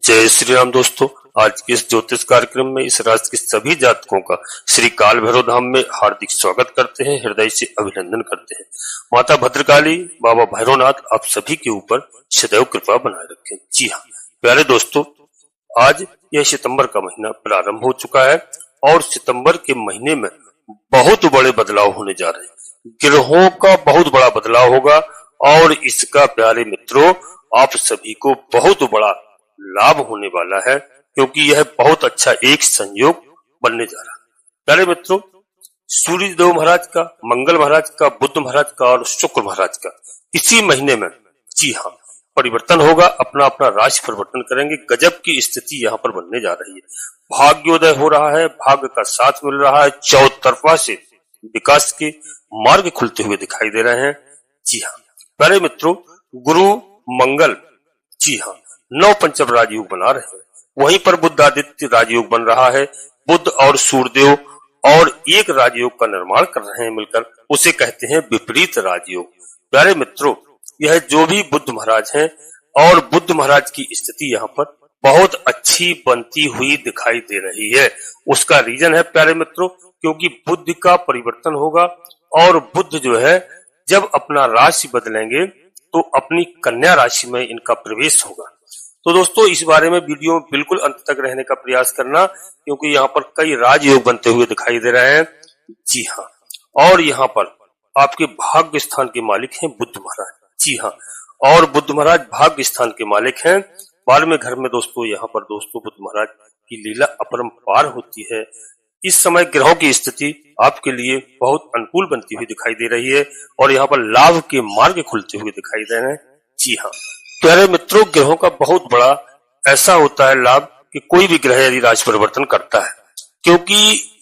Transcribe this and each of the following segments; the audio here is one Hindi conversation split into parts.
जय श्री राम दोस्तों। आज के इस ज्योतिष कार्यक्रम में इस राशि के सभी जातकों का श्री काल भैरव धाम में हार्दिक स्वागत करते हैं, हृदय से अभिनंदन करते हैं। माता भद्रकाली, बाबा भैरवनाथ आप सभी के ऊपर सदैव कृपा बनाए रखें। जी हाँ प्यारे दोस्तों, आज यह सितंबर का महीना प्रारंभ हो चुका है और सितंबर के महीने में बहुत बड़े बदलाव होने जा रहे हैं। ग्रहों का बहुत बड़ा बदलाव होगा और इसका प्यारे मित्रों आप सभी को बहुत बड़ा लाभ होने वाला है, क्योंकि यह बहुत अच्छा एक संयोग बनने जा रहा है। प्यारे मित्रों, सूर्य देव महाराज का, मंगल महाराज का, बुध महाराज का और शुक्र महाराज का इसी महीने में जी हाँ परिवर्तन होगा, अपना अपना राशि परिवर्तन करेंगे। गजब की स्थिति यहाँ पर बनने जा रही है। भाग्योदय हो रहा है, भाग्य का साथ मिल रहा है, चौतरफा से विकास के मार्ग खुलते हुए दिखाई दे रहे हैं। जी हाँ प्यारे मित्रों, गुरु मंगल जी हाँ 9 पंचम राजयोग बना रहे हैं, वहीं पर बुध आदित्य राजयोग बन रहा है। बुध और सूर्यदेव और एक राजयोग का निर्माण कर रहे हैं मिलकर, उसे कहते हैं विपरीत राजयोग। प्यारे मित्रों, यह जो भी बुध महाराज हैं और बुध महाराज की स्थिति यहाँ पर बहुत अच्छी बनती हुई दिखाई दे रही है। उसका रीजन है प्यारे मित्रों, क्योंकि बुध का परिवर्तन होगा और बुध जो है जब अपना राशि बदलेंगे तो अपनी कन्या राशि में इनका प्रवेश होगा। तो दोस्तों इस बारे में वीडियो में बिल्कुल अंत तक रहने का प्रयास करना, क्योंकि यहाँ पर कई राजयोग बनते हुए दिखाई दे रहे हैं। जी हाँ, और यहाँ पर आपके भाग्य स्थान के मालिक हैं बुध महाराज। जी हाँ, और बुध महाराज भाग्य स्थान के मालिक हैं। 12वें घर में दोस्तों यहाँ पर दोस्तों बुध महाराज की लीला अपरंपार होती है। इस समय ग्रहों की स्थिति आपके लिए बहुत अनुकूल बनती हुई दिखाई दे रही है और यहाँ पर लाभ के मार्ग खुलते हुए दिखाई दे रहे हैं। जी हाँ प्यारे मित्रों, ग्रहों का बहुत बड़ा ऐसा होता है लाभ कि कोई भी ग्रह यदि राशि परिवर्तन करता है, क्योंकि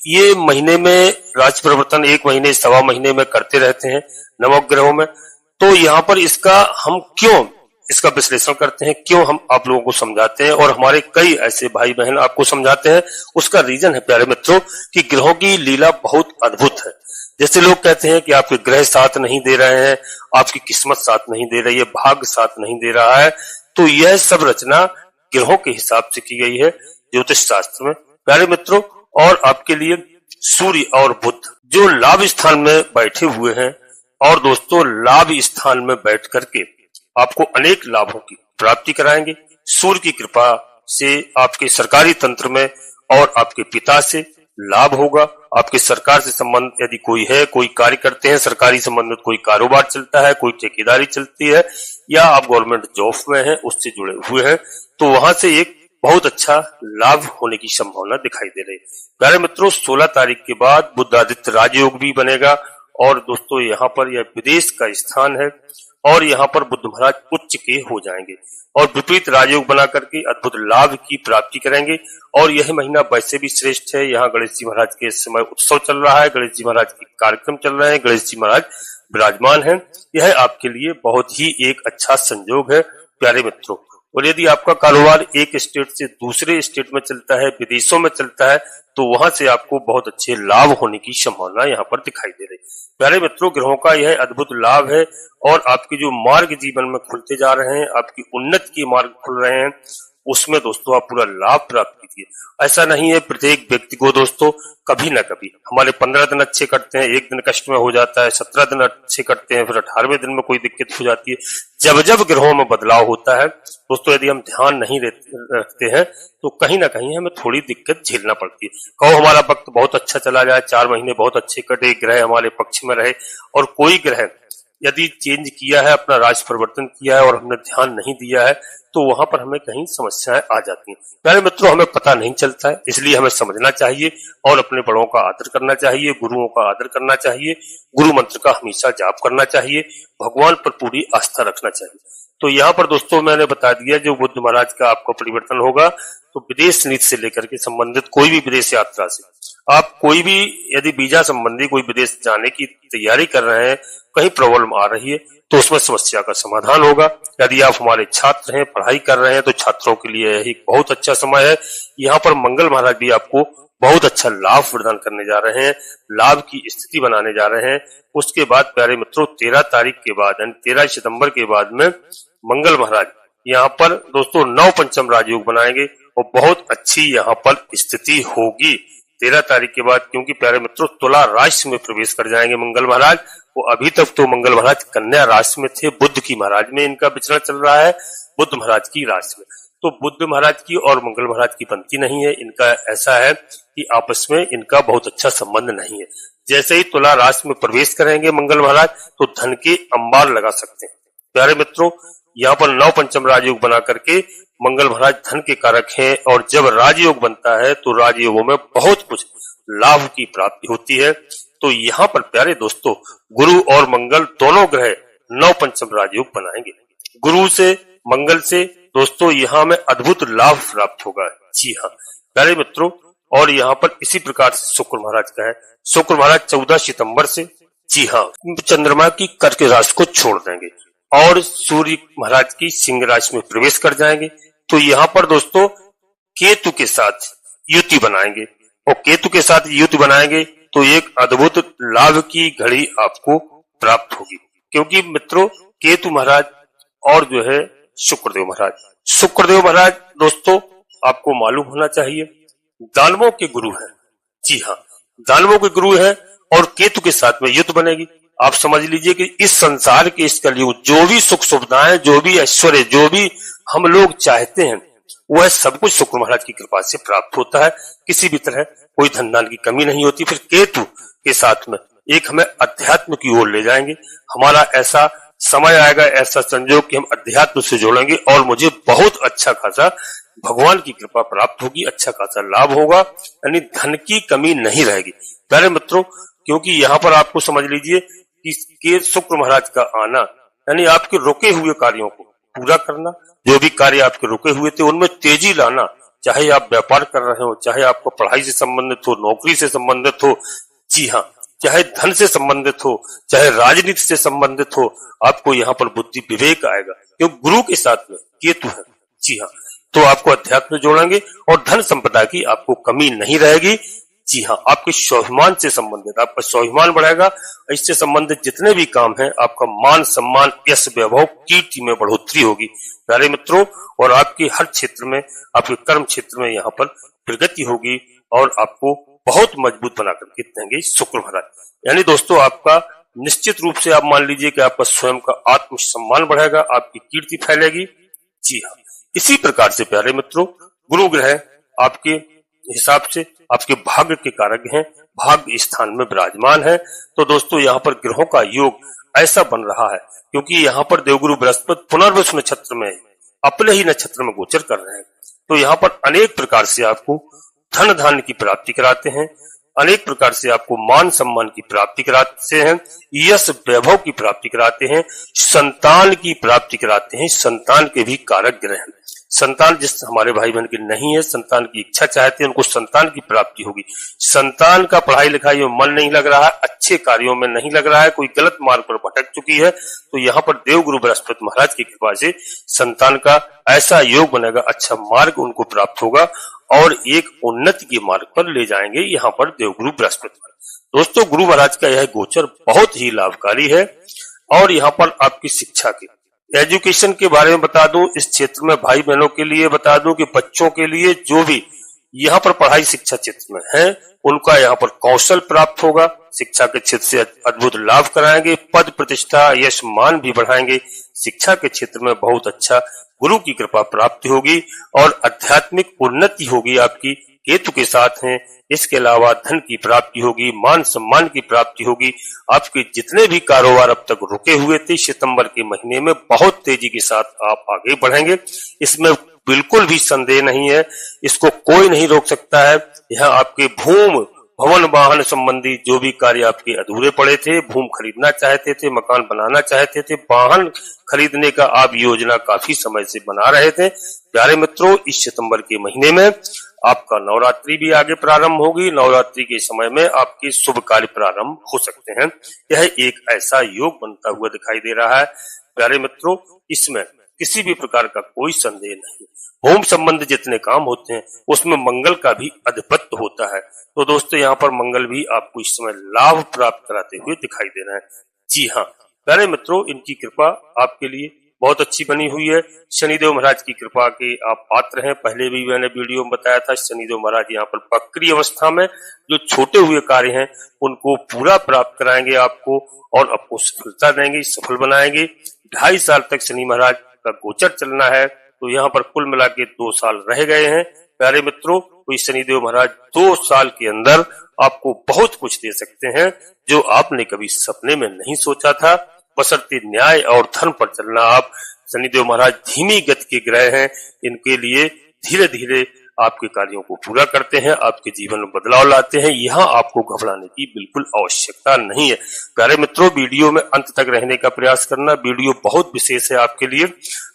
ये महीने में राशि परिवर्तन 1 महीने सवा महीने में करते रहते हैं नवग्रहों में, तो यहाँ पर इसका हम क्यों इसका विश्लेषण करते हैं, क्यों हम आप लोगों को समझाते हैं और हमारे कई ऐसे भाई बहन आपको समझाते हैं। उसका रीजन है प्यारे मित्रों कि ग्रहों की लीला बहुत अद्भुत है। जैसे लोग कहते हैं कि आपके ग्रह साथ नहीं दे रहे हैं, आपकी किस्मत साथ नहीं दे रही है, भाग्य साथ नहीं दे रहा है, तो यह सब रचना ग्रहों के हिसाब से की गई है ज्योतिष शास्त्र में प्यारे मित्रों। और आपके लिए सूर्य और बुध जो लाभ स्थान में बैठे हुए हैं और दोस्तों लाभ स्थान में बैठ करके आपको अनेक लाभों की प्राप्ति कराएंगे। सूर्य की कृपा से आपके सरकारी तंत्र में और आपके पिता से लाभ होगा। आपके सरकार से संबंध यदि कोई है, कोई कार्य करते हैं, सरकारी संबंधित कोई कारोबार चलता है, कोई ठेकेदारी चलती है या आप गवर्नमेंट जॉब में हैं, उससे जुड़े हुए हैं, तो वहां से एक बहुत अच्छा लाभ होने की संभावना दिखाई दे रही है। प्यारे मित्रों, 16 तारीख के बाद बुध आदित्य राजयोग भी बनेगा और दोस्तों यहाँ पर यह विदेश का स्थान है और यहाँ पर बुध महाराज उच्च के हो जाएंगे और विपरीत राजयोग बना करके अद्भुत लाभ की प्राप्ति करेंगे। और यह महीना वैसे भी श्रेष्ठ है। यहाँ गणेश जी महाराज के इस समय उत्सव चल रहा है, गणेश जी महाराज के कार्यक्रम चल रहे हैं, गणेश जी महाराज विराजमान हैं। यह आपके लिए बहुत ही एक अच्छा संयोग है प्यारे मित्रों। और यदि आपका कारोबार एक स्टेट से दूसरे स्टेट में चलता है, विदेशों में चलता है, तो वहां से आपको बहुत अच्छे लाभ होने की संभावना यहाँ पर दिखाई दे रही है प्यारे मित्रों। ग्रहों का यह अद्भुत लाभ है और आपके जो मार्ग जीवन में खुलते जा रहे हैं, आपकी उन्नति के मार्ग खुल रहे हैं, उसमें दोस्तों आप पूरा लाभ प्राप्त कीजिए। ऐसा नहीं है प्रत्येक व्यक्ति को दोस्तों कभी ना कभी हमारे 15 दिन अच्छे कटते हैं, 1 दिन कष्ट में हो जाता है, 17 दिन अच्छे कटते हैं, फिर 18वें दिन में कोई दिक्कत हो जाती है। जब जब ग्रहों में बदलाव होता है दोस्तों, यदि हम ध्यान नहीं रखते हैं तो कहीं ना कहीं हमें थोड़ी दिक्कत झेलना पड़ती है। कहो हमारा वक्त बहुत अच्छा चला जाए, 4 महीने बहुत अच्छे कटे, ग्रह हमारे पक्ष में रहे, और कोई ग्रह यदि चेंज किया है, अपना राशि परिवर्तन किया है और हमने ध्यान नहीं दिया है, तो वहां पर हमें कहीं समस्याएं आ जाती हैं। प्यारे मित्रों, हमें पता नहीं चलता है, इसलिए हमें समझना चाहिए और अपने बड़ों का आदर करना चाहिए, गुरुओं का आदर करना चाहिए, गुरु मंत्र का हमेशा जाप करना चाहिए, भगवान पर पूरी आस्था रखना चाहिए। तो यहाँ पर दोस्तों मैंने बता दिया जो बुध महाराज का आपको परिवर्तन होगा, तो विदेश नीति से लेकर के संबंधित कोई भी विदेश यात्रा से आप कोई भी यदि वीजा संबंधी कोई विदेश जाने की तैयारी कर रहे हैं, कहीं प्रॉब्लम आ रही है, तो उसमें समस्या का समाधान होगा। यदि आप हमारे छात्र हैं, पढ़ाई कर रहे हैं, तो छात्रों के लिए यही बहुत अच्छा समय है। यहाँ पर मंगल महाराज भी आपको बहुत अच्छा लाभ प्रदान करने जा रहे हैं, लाभ की स्थिति बनाने जा रहे हैं। उसके बाद प्यारे मित्रों 13 तारीख के बाद यानी 13 सितंबर के बाद में मंगल महाराज यहाँ पर दोस्तों नव पंचम राजयोग बनाएंगे और बहुत अच्छी यहाँ पर स्थिति होगी 13 तारीख के बाद, क्योंकि प्यारे मित्रों तुला राशि में प्रवेश कर जाएंगे मंगल महाराज। वो अभी तक तो मंगल महाराज कन्या राशि में थे, बुध की महाराज में इनका विचरण चल रहा है, बुध महाराज की राशि में। तो बुध महाराज की और मंगल महाराज की बनती नहीं है, इनका ऐसा है कि आपस में इनका बहुत अच्छा संबंध नहीं है। जैसे ही तुला राशि में प्रवेश करेंगे मंगल महाराज तो धन के अंबार लगा सकते हैं। प्यारे मित्रों यहाँ पर नव पंचम राजयोग बना करके मंगल महाराज धन के कारक हैं, और जब राजयोग बनता है तो राजयोगों में बहुत कुछ लाभ की प्राप्ति होती है। तो यहाँ पर प्यारे दोस्तों गुरु और मंगल दोनों ग्रह नव पंचम राजयोग बनाएंगे। गुरु से मंगल से दोस्तों यहाँ में अद्भुत लाभ प्राप्त होगा। जी हाँ प्यारे मित्रों, और यहाँ पर इसी प्रकार से शुक्र महाराज का है। शुक्र महाराज 14 सितंबर से जी हाँ चंद्रमा की कर्क राशि को छोड़ देंगे और सूर्य महाराज की सिंह राशि में प्रवेश कर जाएंगे। तो यहाँ पर दोस्तों केतु के साथ युति बनाएंगे, और केतु के साथ युति बनाएंगे तो एक अद्भुत लाभ की घड़ी आपको प्राप्त होगी, क्योंकि मित्रों केतु महाराज और जो है शुक्रदेव महाराज दोस्तों आपको मालूम होना चाहिए दानवों के गुरु हैं। जी हाँ दानवों के गुरु हैं, और केतु के साथ में युद्ध बनेगी। आप समझ लीजिए कि इस संसार के इस कलयुग जो भी सुख सुविधाएं, जो भी ऐश्वर्य, जो भी हम लोग चाहते हैं वह सब कुछ शुक्र महाराज की कृपा से प्राप्त होता है। किसी भी तरह कोई धन दान की कमी नहीं होती। फिर केतु के साथ में एक हमें अध्यात्म की ओर ले जाएंगे। हमारा ऐसा समय आएगा, ऐसा संयोग कि हम अध्यात्म से जोड़ेंगे और मुझे बहुत अच्छा खासा भगवान की कृपा प्राप्त होगी, अच्छा खासा लाभ होगा, यानी धन की कमी नहीं रहेगी। प्यारे मित्रों क्योंकि यहाँ पर आपको समझ लीजिए कि शुक्र महाराज का आना यानी आपके रुके हुए कार्यों को पूरा करना, जो भी कार्य आपके रुके हुए थे उनमें तेजी लाना, चाहे आप व्यापार कर रहे हो, चाहे आपको पढ़ाई से संबंधित हो, नौकरी से संबंधित हो, जी हाँ चाहे धन से संबंधित हो, चाहे राजनीति से संबंधित हो, आपको यहाँ पर बुद्धि विवेक आएगा क्योंकि गुरु के साथ में केतु है। जी हाँ तो आपको अध्यात्म जोड़ेंगे और धन संपदा की आपको कमी नहीं रहेगी। जी हाँ आपके स्वाभिमान से संबंधित आपका स्वाभिमान बढ़ेगा। इससे संबंधित जितने भी काम हैं आपका मान सम्मान यश वैभव कीर्ति में बढ़ोतरी होगी प्यारे मित्रों, और आपके हर क्षेत्र में आपके कर्म क्षेत्र में यहाँ पर प्रगति होगी और आपको बहुत मजबूत बना करके देंगे शुक्र महाराज। यानी दोस्तों आपका निश्चित रूप से आप मान लीजिए कि आपका स्वयं का आत्मसम्मान बढ़ेगा, आपकी कीर्ति फैलेगी। जी हाँ इसी प्रकार से प्यारे मित्रों गुरु ग्रह आपके हिसाब से आपके भाग्य के कारक हैं, भाग्य स्थान में विराजमान है। तो दोस्तों यहाँ पर ग्रहों का योग ऐसा बन रहा है क्योंकि यहाँ पर देवगुरु बृहस्पति पुनर्वसु नक्षत्र में अपने ही नक्षत्र में गोचर कर रहे हैं। तो यहाँ पर अनेक प्रकार से आपको धन धान्य की प्राप्ति कराते हैं, अनेक प्रकार से आपको मान सम्मान की प्राप्ति कराते हैं, यश वैभव की प्राप्ति कराते हैं, संतान की प्राप्ति कराते हैं। संतान के भी कारक ग्रह हैं। संतान जिस हमारे भाई बहन की नहीं है, संतान की इच्छा चाहते हैं, उनको संतान की प्राप्ति होगी। संतान का पढ़ाई लिखाई में मन नहीं लग रहा है, अच्छे कार्यों में नहीं लग रहा है, कोई गलत मार्ग पर भटक चुकी है, तो यहाँ पर देवगुरु बृहस्पति महाराज की कृपा से संतान का ऐसा योग बनेगा, अच्छा मार्ग उनको प्राप्त होगा और एक उन्नति के मार्ग पर ले जाएंगे यहाँ पर देवगुरु बृहस्पति। दोस्तों गुरु महाराज का यह गोचर बहुत ही लाभकारी है। और यहाँ पर आपकी शिक्षा की एजुकेशन के बारे में बता दूं, इस क्षेत्र में भाई बहनों के लिए बता दूं कि बच्चों के लिए जो भी यहाँ पर पढ़ाई शिक्षा क्षेत्र में है उनका यहाँ पर कौशल प्राप्त होगा, शिक्षा के क्षेत्र से अद्भुत लाभ कराएंगे, पद प्रतिष्ठा यश मान भी बढ़ाएंगे। शिक्षा के क्षेत्र में बहुत अच्छा गुरु की कृपा प्राप्ति होगी और आध्यात्मिक उन्नति होगी आपकी, केतु के साथ हैं। इसके अलावा धन की प्राप्ति होगी, मान सम्मान की प्राप्ति होगी। आपके जितने भी कारोबार अब तक रुके हुए थे सितंबर के महीने में बहुत तेजी के साथ आप आगे बढ़ेंगे, इसमें बिल्कुल भी संदेह नहीं है, इसको कोई नहीं रोक सकता है। यहाँ आपके भूमि भवन वाहन संबंधी जो भी कार्य आपके अधूरे पड़े थे, भूमि खरीदना चाहते थे, मकान बनाना चाहते थे, वाहन खरीदने का आप योजना काफी समय से बना रहे थे, प्यारे मित्रों इस सितंबर के महीने में आपका नवरात्रि भी आगे प्रारंभ होगी। नवरात्रि के समय में आपके शुभ कार्य प्रारंभ हो सकते हैं। यह एक ऐसा योग बनता हुआ दिखाई दे रहा है प्यारे मित्रों, इसमें किसी भी प्रकार का कोई संदेह नहीं। होम संबंध जितने काम होते हैं उसमें मंगल का भी अधिपत्य होता है। तो दोस्तों यहाँ पर मंगल भी आपको इस समय लाभ प्राप्त कराते हुए दिखाई दे रहे हैं। जी हाँ प्यारे मित्रों इनकी कृपा आपके लिए बहुत अच्छी बनी हुई है। शनिदेव महाराज की कृपा के आप पात्र हैं। पहले भी मैंने वीडियो में बताया था, शनिदेव महाराज यहाँ पर वक्री अवस्था में जो छोटे हुए कार्य हैं उनको पूरा प्राप्त कराएंगे आपको और आपको सफलता देंगे, सफल बनाएंगे। 2.5 साल तक शनि महाराज का गोचर चलना है, तो यहाँ पर कुल मिला के 2 साल रह गए हैं। प्यारे मित्रों, तो शनिदेव महाराज 2 साल के अंदर आपको बहुत कुछ दे सकते हैं जो आपने कभी सपने में नहीं सोचा था। बशर्ते न्याय और धर्म पर चलना। आप शनिदेव महाराज धीमी गति के ग्रह हैं, इनके लिए धीरे धीरे आपके कार्यों को पूरा करते हैं, आपके जीवन में बदलाव लाते हैं। यहाँ आपको घबराने की बिल्कुल आवश्यकता नहीं है। प्यारे मित्रों, वीडियो में अंत तक रहने का प्रयास करना। वीडियो बहुत विशेष है आपके लिए।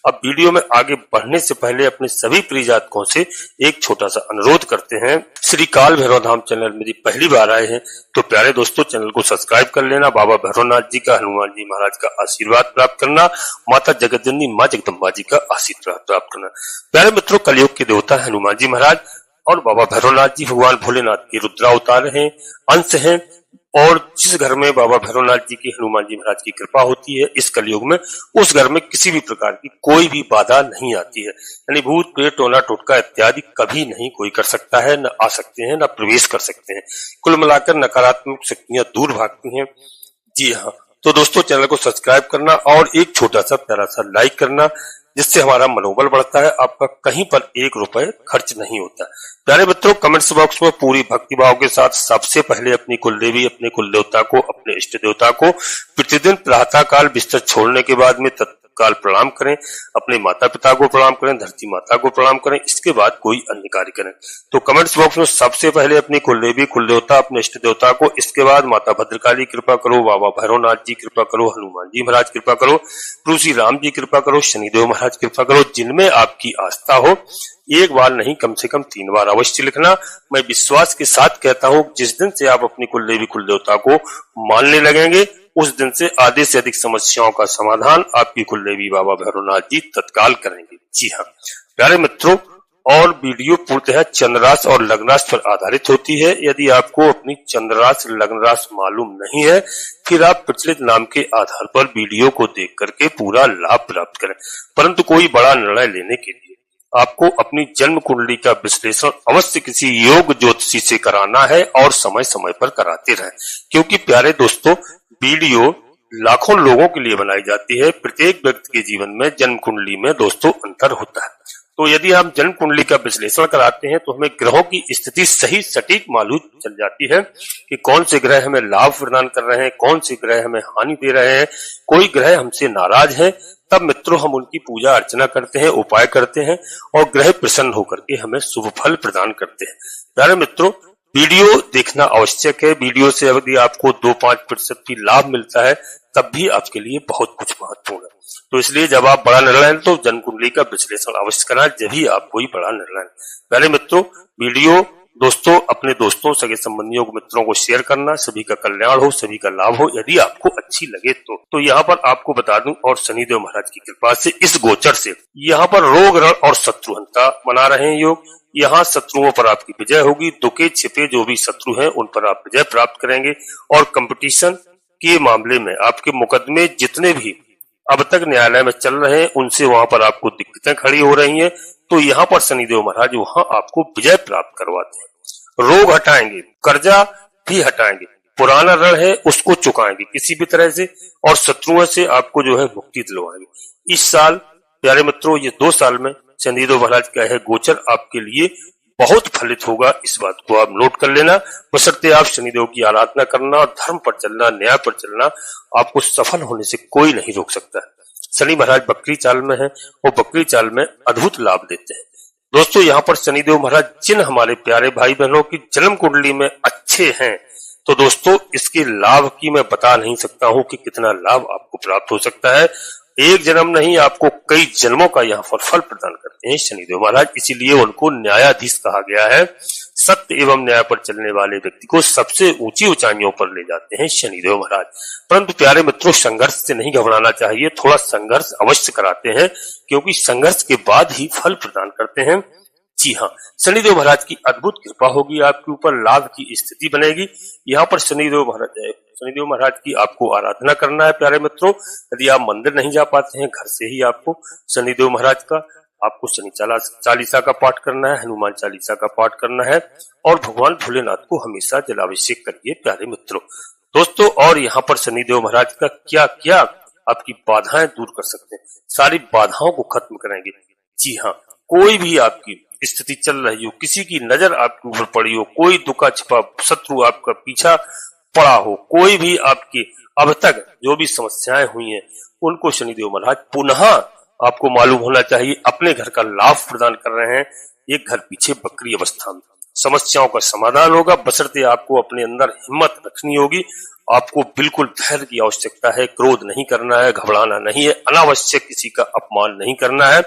अब वीडियो में आगे बढ़ने से पहले अपने सभी प्रिय जातकों से एक छोटा सा अनुरोध करते हैं। श्री काल भैरव धाम चैनल में पहली बार आए हैं तो प्यारे दोस्तों चैनल को सब्सक्राइब कर लेना। बाबा भैरवनाथ जी का, हनुमान जी महाराज का आशीर्वाद प्राप्त करना, माता जगतजननी माँ जगदम्बा जी का आशीर्वाद प्राप्त करना। प्यारे मित्रों, कलयुग के देवता हनुमान जी महाराज और बाबा भैरवनाथ जी भगवान भोलेनाथ के रुद्रावतार हैं, अंश हैं। और जिस घर में बाबा भैरवनाथ जी की, हनुमान जी महाराज की कृपा होती है इस कलयुग में, उस घर में किसी भी प्रकार की कोई भी बाधा नहीं आती है। यानी भूत प्रेत टोना टोटका इत्यादि कभी नहीं कोई कर सकता है, न आ सकते हैं, न प्रवेश कर सकते हैं। कुल मिलाकर नकारात्मक शक्तियां दूर भागती हैं। जी हाँ, तो दोस्तों चैनल को सब्सक्राइब करना और एक छोटा सा प्यारा सा लाइक करना, जिससे हमारा मनोबल बढ़ता है। आपका कहीं पर 1 रुपए खर्च नहीं होता। प्यारे मित्रों, कमेंट्स बॉक्स में पूरी भक्ति भाव के साथ सबसे पहले अपनी कुल देवी, अपने कुल देवता को, अपने इष्ट देवता को प्रतिदिन प्रातः काल बिस्तर छोड़ने के बाद में तत्काल प्रणाम करें। अपने माता पिता को प्रणाम करें, धरती माता को प्रणाम करें, इसके बाद कोई अन्य कार्य करें। तो कमेंट्स बॉक्स में सबसे पहले अपनी कुल देवी, कुल देवता, अपने इष्ट देवता को, इसके बाद माता भद्रकाली कृपा करो, बाबा भैरवनाथ जी कृपा करो, हनुमान जी महाराज कृपा करो, प्रभु श्री राम जी कृपा करो, शनिदेव महाराज कृपा करो, जिनमें आपकी आस्था हो। एक बार नहीं, कम से कम 3 बार अवश्य लिखना। मैं विश्वास के साथ कहता हूँ, जिस दिन से आप अपनी कुल देवी कुल देवता को मानने लगेंगे उस दिन से आधे से अधिक समस्याओं का समाधान आपकी कुल देवी बाबा भैरवनाथ जी तत्काल करेंगे। जी हाँ प्यारे मित्रों, और वीडियो पूर्णतः चंद्रराशि और लग्न राशि पर आधारित होती है। यदि आपको अपनी चंद्रराशि लग्न राशि मालूम नहीं है, फिर आप प्रचलित नाम के आधार पर वीडियो को देख करके पूरा लाभ प्राप्त करें। परंतु कोई बड़ा निर्णय लेने के लिए आपको अपनी जन्म कुंडली का विश्लेषण अवश्य किसी योग ज्योतिषी से कराना है और समय समय पर कराते रहें। क्योंकि प्यारे दोस्तों, वीडियो लाखों लोगों के लिए बनाई जाती है। प्रत्येक व्यक्ति के जीवन में जन्म कुंडली में दोस्तों अंतर होता है। तो यदि हम जन्म कुंडली का विश्लेषण कराते हैं तो हमें ग्रहों की स्थिति सही सटीक मालूम चल जाती है कि कौन से ग्रह हमें लाभ प्रदान कर रहे हैं, कौन से ग्रह हमें हानि दे रहे हैं, कोई ग्रह हमसे नाराज है। तब मित्रों हम उनकी पूजा अर्चना करते हैं, उपाय करते हैं और ग्रह प्रसन्न होकर के हमें शुभ फल प्रदान करते हैं। प्यारे मित्रों, वीडियो देखना आवश्यक है। वीडियो से यदि आपको 2-5% की लाभ मिलता है तब भी आपके लिए बहुत कुछ महत्वपूर्ण है। तो इसलिए जब आप बड़ा निर्णय लें तो जन्म कुंडली का विश्लेषण अवश्य कराएं, जब भी आप कोई बड़ा निर्णय लें। प्यारे मित्रों, वीडियो दोस्तों अपने दोस्तों, सगे संबंधियों को, मित्रों को शेयर करना। सभी का कल्याण हो, सभी का लाभ हो। यदि आपको अच्छी लगे तो यहाँ पर आपको बता दूं, और शनिदेव महाराज की कृपा से इस गोचर से यहाँ पर रोग रण और शत्रुहंता बना रहे हैं योग। यहाँ शत्रुओं पर आपकी विजय होगी। दुखे छिपे जो भी शत्रु हैं उन पर आप विजय प्राप्त करेंगे। और कंपटीशन के मामले में आपके मुकदमे जितने भी अब तक न्यायालय में चल रहे हैं उनसे वहां पर आपको दिक्कतें खड़ी हो रही हैं, तो यहाँ पर शनिदेव महाराज वहां आपको विजय प्राप्त करवाते हैं। रोग हटाएंगे, कर्जा भी हटाएंगे, पुराना ऋण है उसको चुकाएंगे किसी भी तरह से, और शत्रुओं से आपको जो है मुक्ति दिलवाएंगे। इस साल प्यारे मित्रों, ये 2 साल में शनिदेव महाराज का है गोचर आपके लिए बहुत फलित होगा। इस बात को आप नोट कर लेना। बशर्ते आप शनिदेव की आराधना करना और धर्म पर चलना, न्याय पर चलना, आपको सफल होने से कोई नहीं रोक सकता है। शनि महाराज बकरी चाल में है, वो बकरी चाल में अद्भुत लाभ देते हैं। दोस्तों यहाँ पर शनिदेव महाराज जिन हमारे प्यारे भाई बहनों की जन्म कुंडली में अच्छे हैं, तो दोस्तों इसके लाभ की मैं बता नहीं सकता हूँ कि कितना लाभ आपको प्राप्त हो सकता है। एक जन्म नहीं, आपको कई जन्मों का यहाँ पर फल प्रदान करते हैं शनिदेव महाराज। इसीलिए उनको न्यायाधीश कहा गया है। सत्य एवं न्याय पर चलने वाले व्यक्ति को सबसे ऊंची ऊंचाइयों पर ले जाते हैं शनिदेव महाराज। परंतु प्यारे मित्रों, संघर्ष से नहीं घबराना चाहिए। थोड़ा संघर्ष अवश्य कराते हैं, क्योंकि संघर्ष के बाद ही फल प्रदान करते हैं। जी हाँ, शनिदेव महाराज की अद्भुत कृपा होगी आपके ऊपर, लाभ की स्थिति बनेगी। यहाँ पर शनिदेव महाराज की आपको आराधना करना है प्यारे मित्रों। यदि आप मंदिर नहीं जा पाते हैं, घर से ही आपको शनिदेव महाराज का आपको शनि चालीसा का पाठ करना है, हनुमान चालीसा का पाठ करना है और भगवान भोलेनाथ को हमेशा जलाभिषेक करिए प्यारे मित्रों। दोस्तों, और यहाँ पर शनिदेव महाराज का क्या क्या आपकी बाधाएं दूर कर सकते हैं, सारी बाधाओं को खत्म करेंगे। जी हाँ, कोई भी आपकी स्थिति चल रही हो, किसी की नजर आपके ऊपर पड़ी हो, कोई दुखा छिपा शत्रु आपका पीछा पड़ा हो, कोई भी आपकी अब तक जो भी समस्याएं हुई हैं, उनको शनिदेव महाराज पुनः आपको मालूम होना चाहिए अपने घर का लाभ प्रदान कर रहे हैं। एक घर पीछे बकरी अवस्था में समस्याओं का समाधान होगा, बशर्ते आपको अपने अंदर हिम्मत रखनी होगी। आपको बिल्कुल धैर्य की आवश्यकता है, क्रोध नहीं करना है, घबराना नहीं है, अनावश्यक किसी का अपमान नहीं करना है,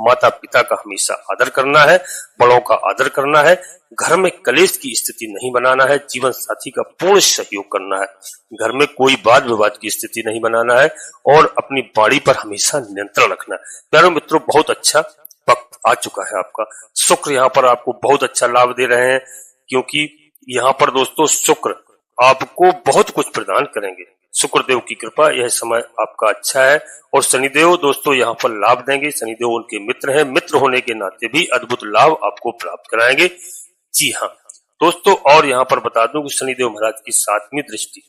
माता पिता का हमेशा आदर करना है, बड़ों का आदर करना है, घर में कलेश की स्थिति नहीं बनाना है, जीवन साथी का पूर्ण सहयोग करना है, घर में कोई वाद विवाद की स्थिति नहीं बनाना है और अपनी वाणी पर हमेशा नियंत्रण रखना है। प्यारे मित्रों, बहुत अच्छा वक्त आ चुका है आपका। शुक्र यहाँ पर आपको बहुत अच्छा लाभ दे रहे हैं, क्योंकि यहाँ पर दोस्तों शुक्र आपको बहुत कुछ प्रदान करेंगे। शुक्रदेव की कृपा, यह समय आपका अच्छा है और शनिदेव दोस्तों यहाँ पर लाभ देंगे। शनिदेव उनके मित्र हैं, मित्र होने के नाते भी अद्भुत लाभ आपको प्राप्त कराएंगे। जी हाँ दोस्तों, और यहाँ पर बता दूं कि शनिदेव महाराज की 7वीं दृष्टि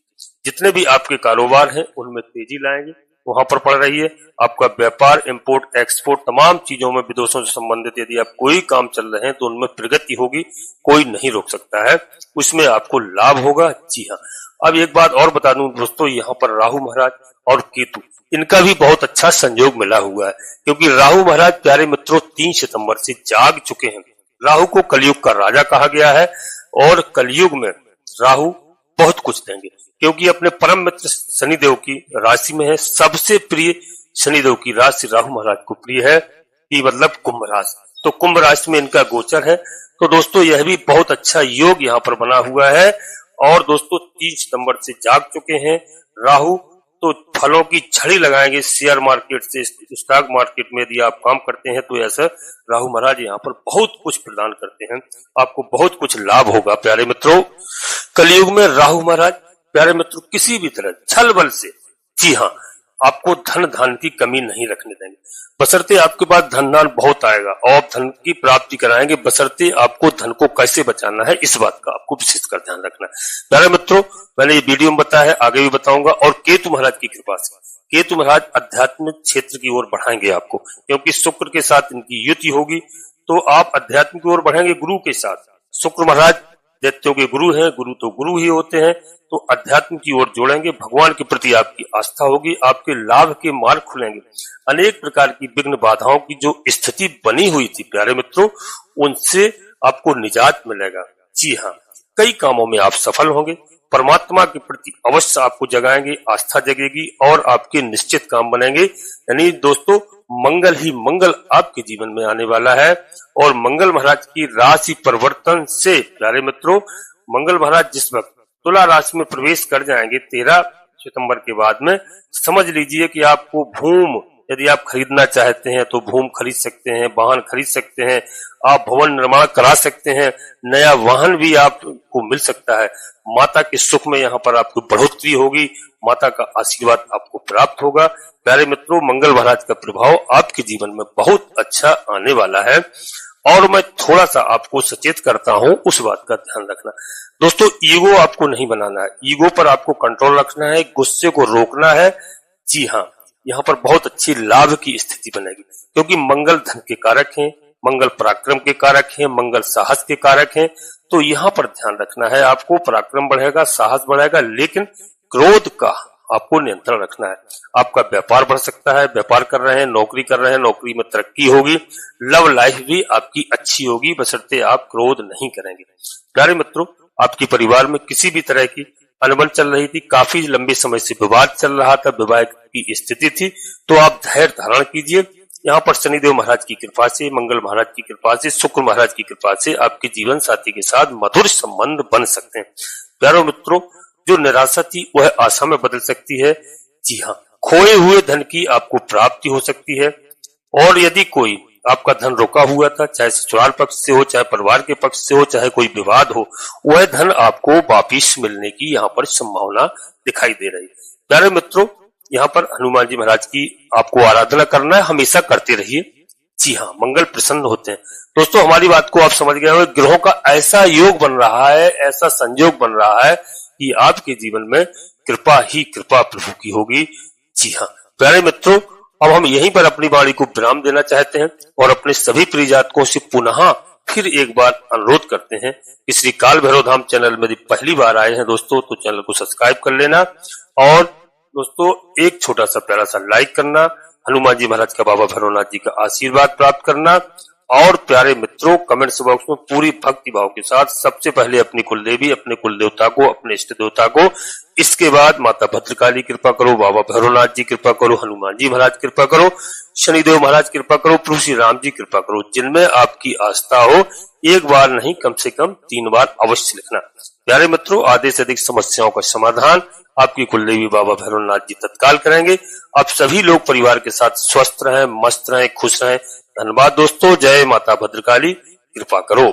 जितने भी आपके कारोबार हैं उनमें तेजी लाएंगे, वहां पर पड़ रही है। आपका व्यापार, इंपोर्ट एक्सपोर्ट, तमाम चीजों में विदेशों से संबंधित यदि आप कोई काम चल रहे हैं तो उनमें प्रगति होगी, कोई नहीं रोक सकता है, उसमें आपको लाभ होगा। जी हाँ, अब एक बात और बता दूं दोस्तों, यहाँ पर राहु महाराज और केतु, इनका भी बहुत अच्छा संयोग मिला हुआ है, क्योंकि राहु महाराज प्यारे मित्रों 3 सितंबर से जाग चुके हैं। राहु को कलयुग का राजा कहा गया है और कलयुग में राहु बहुत कुछ देंगे, क्योंकि अपने परम मित्र शनिदेव की राशि में है। सबसे प्रिय शनिदेव की राशि राहु महाराज को प्रिय है, कि मतलब कुंभ राशि, तो कुंभ राशि में इनका गोचर है। तो दोस्तों यह भी बहुत अच्छा योग यहाँ पर बना हुआ है। और दोस्तों 3 सितंबर से जाग चुके हैं राहु, तो फलों की झड़ी लगाएंगे शेयर मार्केट से, स्टॉक मार्केट में यदि आप काम करते हैं तो ऐसा राहु महाराज यहाँ पर बहुत कुछ प्रदान करते हैं, आपको बहुत कुछ लाभ होगा प्यारे मित्रों। कलयुग में राहु महाराज प्यारे मित्रों किसी भी तरह छल बल से, जी हाँ, आपको धन धान की कमी नहीं रखने देंगे, बशर्ते आपके पास धन धान बहुत आएगा और धन की प्राप्ति कराएंगे, बशर्ते आपको धन को कैसे बचाना है इस बात का आपको विशेषकर ध्यान रखना है। प्यारे मित्रों, मैंने ये वीडियो में बताया है, आगे भी बताऊंगा। और केतु महाराज की कृपा से केतु महाराज आध्यात्मिक क्षेत्र की ओर बढ़ाएंगे आपको, क्योंकि शुक्र के साथ इनकी युति होगी, तो आप अध्यात्म की ओर बढ़ेंगे गुरु के साथ। शुक्र महाराज दैत्यों के गुरु हैं, गुरु तो गुरु ही होते हैं, तो अध्यात्म की ओर जोड़ेंगे, भगवान के प्रति आपकी आस्था होगी, आपके लाभ के मार्ग खुलेंगे, अनेक प्रकार की विघ्न बाधाओं की जो स्थिति बनी हुई थी प्यारे मित्रों, उनसे आपको निजात मिलेगा। जी हाँ, कई कामों में आप सफल होंगे, परमात्मा के प्रति अवश्य आपको जगाएंगे, आस्था जगेगी और आपके निश्चित काम बनेंगे। यानी दोस्तों मंगल ही मंगल आपके जीवन में आने वाला है। और मंगल महाराज की राशि परिवर्तन से प्यारे मित्रों, मंगल महाराज जिस वक्त तुला राशि में प्रवेश कर जाएंगे 13 सितंबर के बाद में, समझ लीजिए कि आपको भूम यदि आप खरीदना चाहते हैं तो भूम खरीद सकते हैं, वाहन खरीद सकते हैं, आप भवन निर्माण करा सकते हैं, नया वाहन भी आपको मिल सकता है। माता के सुख में यहाँ पर आपको बढ़ोतरी होगी, माता का आशीर्वाद आपको प्राप्त होगा। प्यारे मित्रों, मंगल महाराज का प्रभाव आपके जीवन में बहुत अच्छा आने वाला है। और मैं थोड़ा सा आपको सचेत करता हूं, उस बात का ध्यान रखना दोस्तों, ईगो आपको नहीं बनाना है, ईगो पर आपको कंट्रोल रखना है, गुस्से को रोकना है। जी हाँ, यहाँ पर बहुत अच्छी लाभ की स्थिति बनेगी, क्योंकि मंगल धन के कारक हैं, मंगल पराक्रम के कारक हैं, मंगल साहस के कारक हैं। तो यहाँ पर ध्यान रखना है, आपको पराक्रम बढ़ेगा, साहस बढ़ेगा, लेकिन क्रोध का आपको नियंत्रण रखना है। आपका व्यापार बढ़ सकता है, व्यापार कर रहे हैं, नौकरी कर रहे हैं, नौकरी में तरक्की होगी, लव लाइफ भी आपकी अच्छी होगी, बशर्ते आप क्रोध नहीं करेंगे। प्यारे मित्रों, आपके परिवार में किसी भी तरह की अनबन चल रही थी, काफी लंबे समय से विवाद चल रहा था, विवाद की स्थिति थी, तो आप धैर्य धारण कीजिए। यहाँ पर शनिदेव महाराज की कृपा से, मंगल महाराज की कृपा से, शुक्र महाराज की कृपा से आपके जीवन साथी के साथ मधुर संबंध बन सकते हैं। प्यारे मित्रों, जो निराशा थी वह आशा में बदल सकती है। जी हाँ, खोए हुए धन की आपको प्राप्ति हो सकती है। और यदि कोई आपका धन रोका हुआ था, चाहे ससुराल पक्ष से हो, चाहे परिवार के पक्ष से हो, चाहे कोई विवाद हो, वह धन आपको वापिस मिलने की यहाँ पर संभावना दिखाई दे रही है। प्यारे मित्रों, यहाँ पर हनुमान जी महाराज की आपको आराधना करना है, हमेशा करते रहिए। जी हाँ, मंगल प्रसन्न होते हैं। दोस्तों, हमारी बात को आप समझ गए हो, ग्रहों का ऐसा योग बन रहा है, ऐसा संयोग बन रहा है कि आपके जीवन में कृपा ही कृपा प्रभु की होगी। जी हाँ प्यारे मित्रों, अब हम यहीं पर अपनी वाणी को विराम देना चाहते हैं और अपने सभी प्रिय जातकों से पुनः फिर एक बार अनुरोध करते हैं कि श्री काल भैरव धाम चैनल में यदि पहली बार आए हैं दोस्तों, तो चैनल को सब्सक्राइब कर लेना और दोस्तों एक छोटा सा प्यारा सा लाइक करना, हनुमान जी महाराज का, बाबा भैरवनाथ जी का आशीर्वाद प्राप्त करना और प्यारे मित्रों कमेंट्स बॉक्स में पूरी भक्ति भाव के साथ सबसे पहले अपनी कुल देवी, अपने कुल देवता को, अपने इष्ट देवता को, इसके बाद माता भद्रकाली कृपा करो, बाबा भैरवनाथ जी कृपा करो, हनुमान जी महाराज कृपा करो, शनिदेव महाराज कृपा करो, प्रभु श्री राम जी कृपा करो। जिनमें आपकी आस्था हो, एक बार नहीं कम से कम 3 बार अवश्य लिखना। प्यारे मित्रों, आधे से अधिक समस्याओं का समाधान आपकी कुलदेवी बाबा भैरवनाथ जी तत्काल करेंगे। आप सभी लोग परिवार के साथ स्वस्थ रहें, मस्त रहें, खुश रहें। धन्यवाद दोस्तों। जय माता भद्रकाली, कृपा करो।